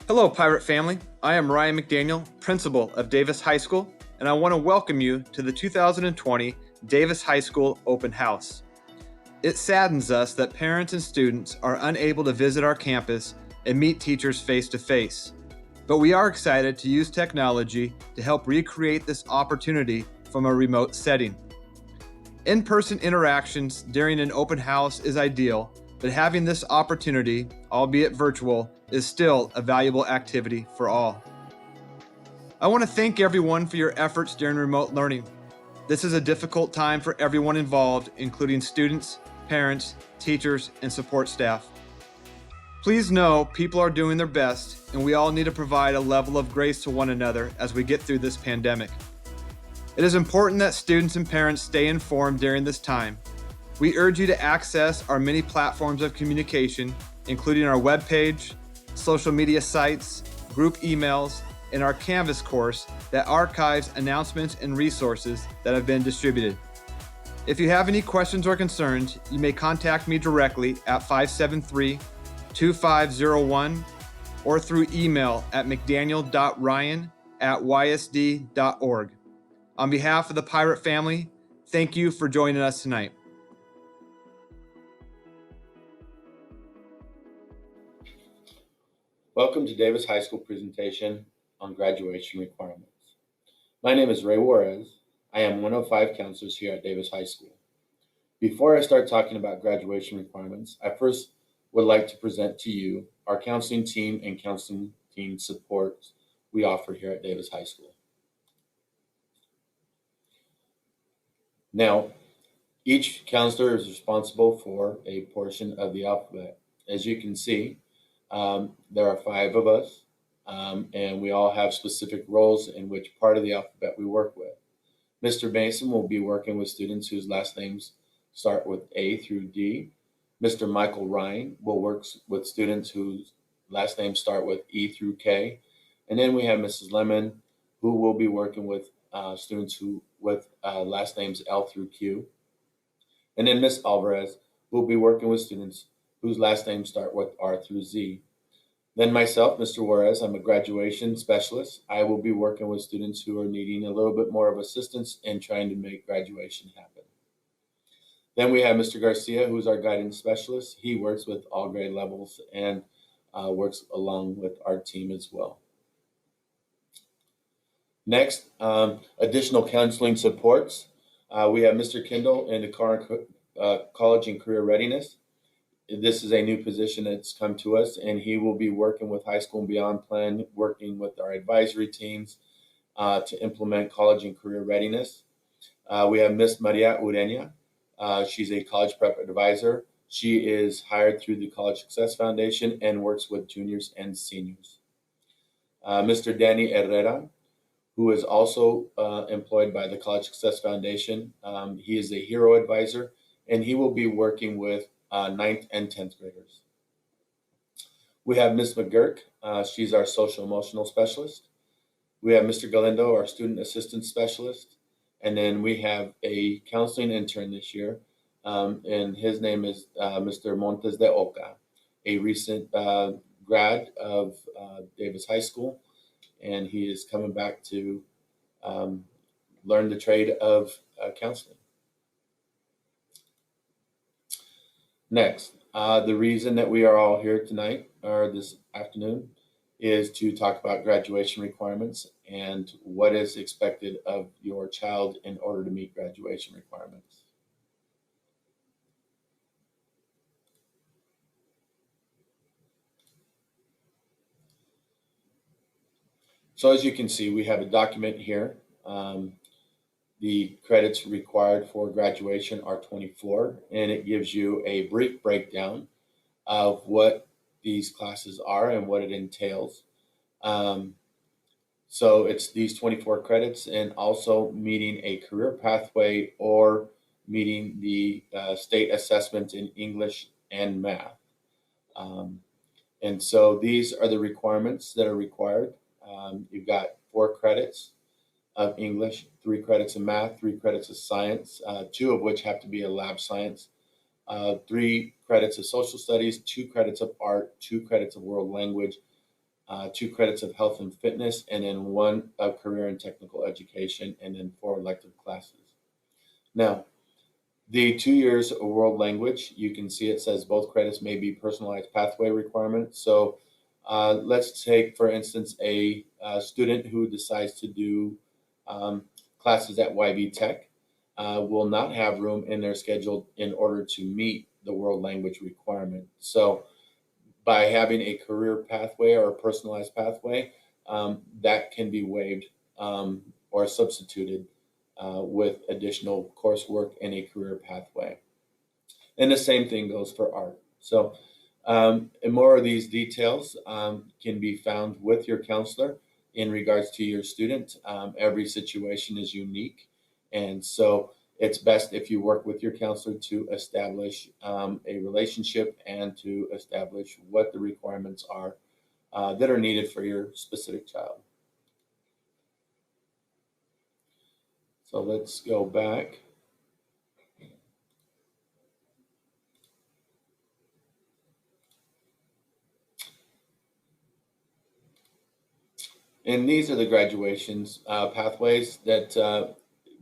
Hello, Pirate family. I am Ryan McDaniel, principal of Davis High School, and I want to welcome you to the 2020 Davis High School Open House. It saddens us that parents and students are unable to visit our campus and meet teachers face to face. But we are excited to use technology to help recreate this opportunity from a remote setting. In-person interactions during an open house is ideal, but having this opportunity, albeit virtual, is still a valuable activity for all. I want to thank everyone for your efforts during remote learning. This is a difficult time for everyone involved, including students, parents, teachers, and support staff. Please know people are doing their best, and we all need to provide a level of grace to one another as we get through this pandemic. It is important that students and parents stay informed during this time. We urge you to access our many platforms of communication, including our webpage, social media sites, group emails, and our Canvas course that archives announcements and resources that have been distributed. If you have any questions or concerns, you may contact me directly at 573-2501 or through email at mcdaniel.ryan@ysd.org. On behalf of the Pirate family, thank you for joining us tonight. Welcome to Davis High School presentation on graduation requirements. My name is Ray Juarez. I am one of 5 counselors here at Davis High School. Before I start talking about graduation requirements, I first would like to present to you our counseling team and counseling team support we offer here at Davis High School. Now, each counselor is responsible for a portion of the alphabet. As you can see, there are 5 of us, and we all have specific roles in which part of the alphabet we work with. Mr. Mason will be working with students whose last names start with A through D. Mr. Michael Ryan will work with students whose last names start with E through K. And then we have Mrs. Lemon, who will be working with students with last names L through Q. And then Miss Alvarez will be working with students whose last names start with R through Z. Then myself, Mr. Juarez, I'm a graduation specialist. I will be working with students who are needing a little bit more of assistance in trying to make graduation happen. Then we have Mr. Garcia, who's our guidance specialist. He works with all grade levels and works along with our team as well. Next, additional counseling supports. We have Mr. Kendall in the college and career readiness. This is a new position that's come to us, and he will be working with High School and Beyond Plan, working with our advisory teams to implement college and career readiness. We have Miss Maria Ureña. She's a college prep advisor. She is hired through the College Success Foundation and works with juniors and seniors. Mr. Danny Herrera, who is also employed by the College Success Foundation. He is a hero advisor, and he will be working with 9th and 10th graders. We have Ms. McGurk. She's our social emotional specialist. We have Mr. Galindo, our student assistance specialist. And then we have a counseling intern this year, and his name is Mr. Montes de Oca, a recent grad of Davis High School, and he is coming back to learn the trade of counseling. Next, the reason that we are all here tonight or this afternoon is to talk about graduation requirements and what is expected of your child in order to meet graduation requirements. So as you can see, we have a document here. The credits required for graduation are 24, and it gives you a brief breakdown of what these classes are and what it entails. So it's these 24 credits and also meeting a career pathway or meeting the state assessment in English and math. And so these are the requirements that are required. You've got 4 credits of English, 3 credits of math, 3 credits of science, 2 of which have to be a lab science, 3 credits of social studies, 2 credits of art, 2 credits of world language, 2 credits of health and fitness, and then 1 of career and technical education, and then 4 elective classes. Now, the 2 years of world language, you can see it says both credits may be personalized pathway requirements. So let's take, for instance, a student who decides to do classes at YB Tech will not have room in their schedule in order to meet the world language requirement. So by having a career pathway or a personalized pathway, that can be waived or substituted with additional coursework in a career pathway. And the same thing goes for art. So, and more of these details can be found with your counselor in regards to your student. Every situation is unique. And so it's best if you work with your counselor to establish a relationship and to establish what the requirements are that are needed for your specific child. So let's go back. And these are the graduations pathways that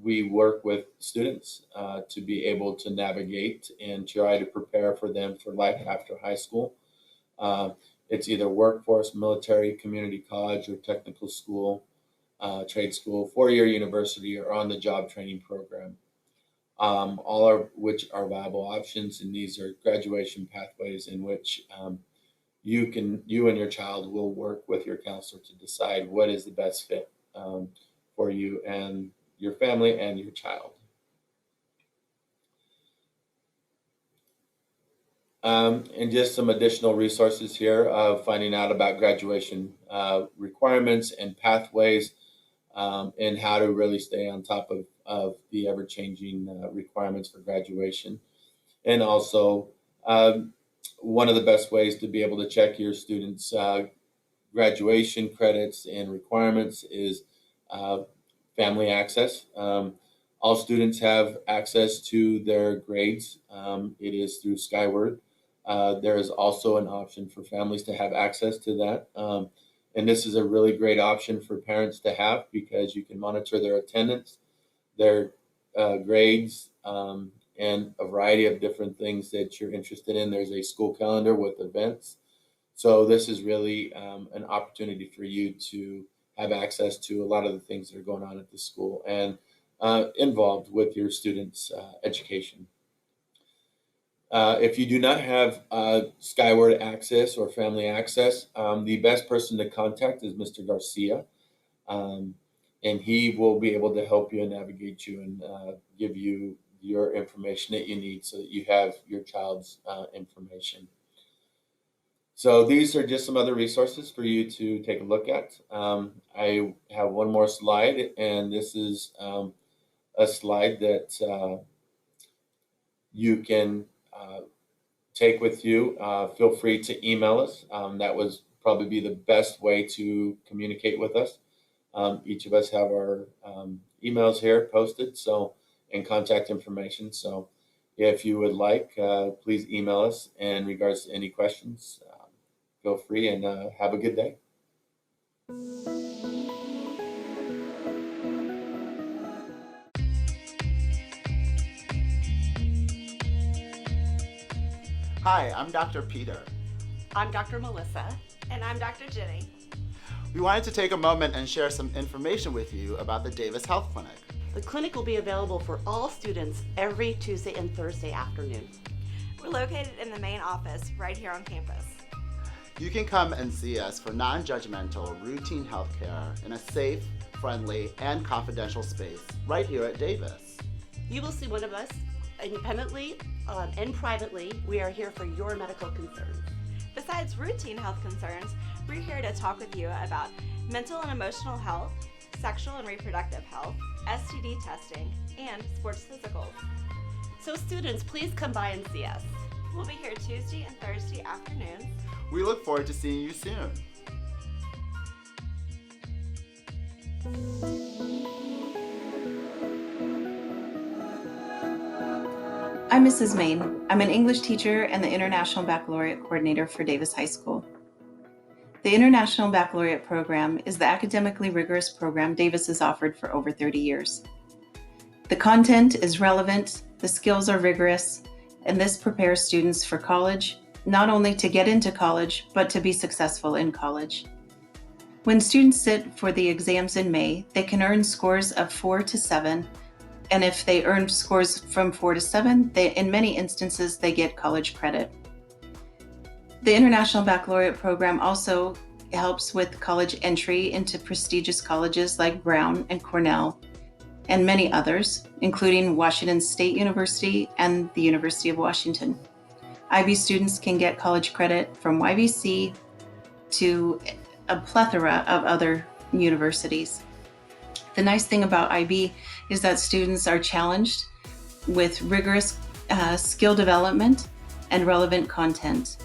we work with students to be able to navigate and try to prepare for them for life after high school. It's either workforce, military, community college, or technical school, trade school, 4-year university, or on-the-job training program. All of which are viable options, and these are graduation pathways in which you and your child will work with your counselor to decide what is the best fit for you and your family and your child. And just some additional resources here of finding out about graduation requirements and pathways, and how to really stay on top of the ever-changing requirements for graduation. And also, one of the best ways to be able to check your students' graduation credits and requirements is family access. All students have access to their grades. It is through Skyward. There is also an option for families to have access to that. And this is a really great option for parents to have because you can monitor their attendance, their grades, and a variety of different things that you're interested in. There's a school calendar with events. So this is really an opportunity for you to have access to a lot of the things that are going on at the school and involved with your students' education. If you do not have Skyward access or family access, the best person to contact is Mr. Garcia. And he will be able to help you and navigate you and give you your information that you need so that you have your child's information. So these are just some other resources for you to take a look at. I have one more slide, and this is a slide that you can take with you. Feel free to email us. That would probably be the best way to communicate with us. Each of us have our emails here posted, so and contact information. So if you would like, please email us in regards to any questions. Feel free and have a good day. Hi, I'm Dr. Peter. I'm Dr. Melissa. And I'm Dr. Jenny. We wanted to take a moment and share some information with you about the Davis Health Clinic. The clinic will be available for all students every Tuesday and Thursday afternoon. We're located in the main office right here on campus. You can come and see us for non-judgmental, routine healthcare in a safe, friendly, and confidential space right here at Davis. You will see one of us independently and privately. We are here for your medical concerns. Besides routine health concerns, we're here to talk with you about mental and emotional health, sexual and reproductive health, STD testing, and sports physicals. So students, please come by and see us. We'll be here Tuesday and Thursday afternoons. We look forward to seeing you soon. I'm Mrs. Main. I'm an English teacher and the International Baccalaureate Coordinator for Davis High School. The International Baccalaureate program is the academically rigorous program Davis has offered for over 30 years. The content is relevant, the skills are rigorous, and this prepares students for college, not only to get into college, but to be successful in college. When students sit for the exams in May, they can earn scores of 4 to 7, and if they earn scores from 4 to 7, in many instances, they get college credit. The International Baccalaureate program also helps with college entry into prestigious colleges like Brown and Cornell, and many others, including Washington State University and the University of Washington. IB students can get college credit from YVC to a plethora of other universities. The nice thing about IB is that students are challenged with rigorous skill development and relevant content.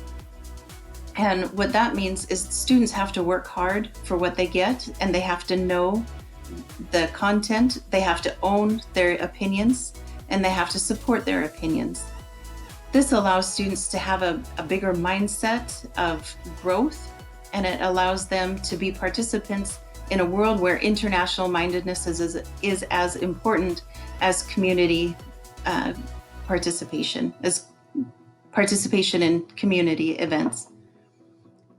And what that means is students have to work hard for what they get, and they have to know the content, they have to own their opinions, and they have to support their opinions. This allows students to have a bigger mindset of growth, and it allows them to be participants in a world where international mindedness is as important as community participation, as participation in community events.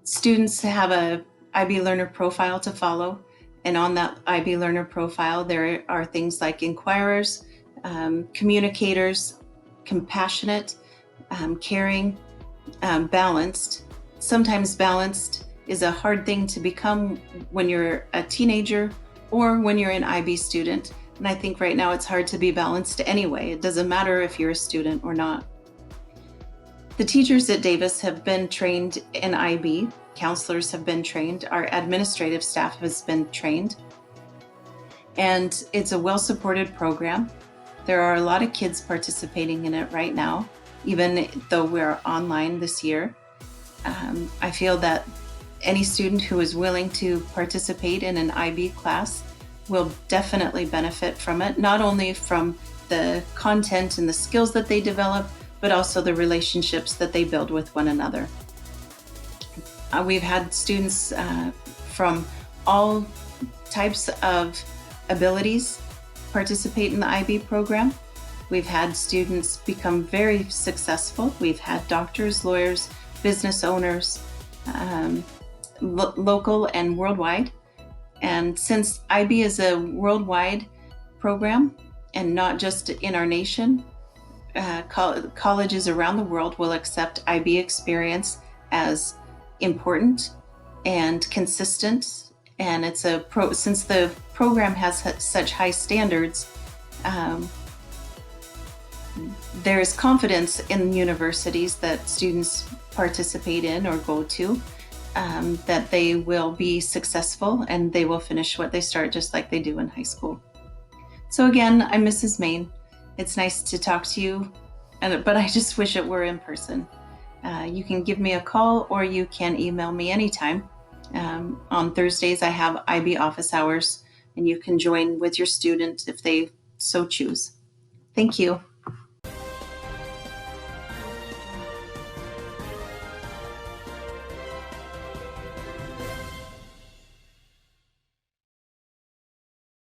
Students have a IB Learner profile to follow, and on that IB Learner profile, there are things like inquirers, communicators, compassionate, caring, balanced. Sometimes balanced is a hard thing to become when you're a teenager or when you're an IB student. And I think right now it's hard to be balanced anyway. It doesn't matter if you're a student or not. The teachers at Davis have been trained in IB, counselors have been trained, our administrative staff has been trained, and it's a well-supported program. There are a lot of kids participating in it right now, even though we're online this year. I feel that any student who is willing to participate in an IB class will definitely benefit from it, not only from the content and the skills that they develop, but also the relationships that they build with one another. We've had students from all types of abilities participate in the IB program. We've had students become very successful. We've had doctors, lawyers, business owners, local and worldwide. And since IB is a worldwide program and not just in our nation, colleges around the world will accept IB experience as important and consistent. And it's since the program has such high standards, there is confidence in universities that students participate in or go to, that they will be successful and they will finish what they start just like they do in high school. So again, I'm Mrs. Main. It's nice to talk to you, but I just wish it were in person. You can give me a call or you can email me anytime. On Thursdays, I have IB office hours, and you can join with your student if they so choose. Thank you.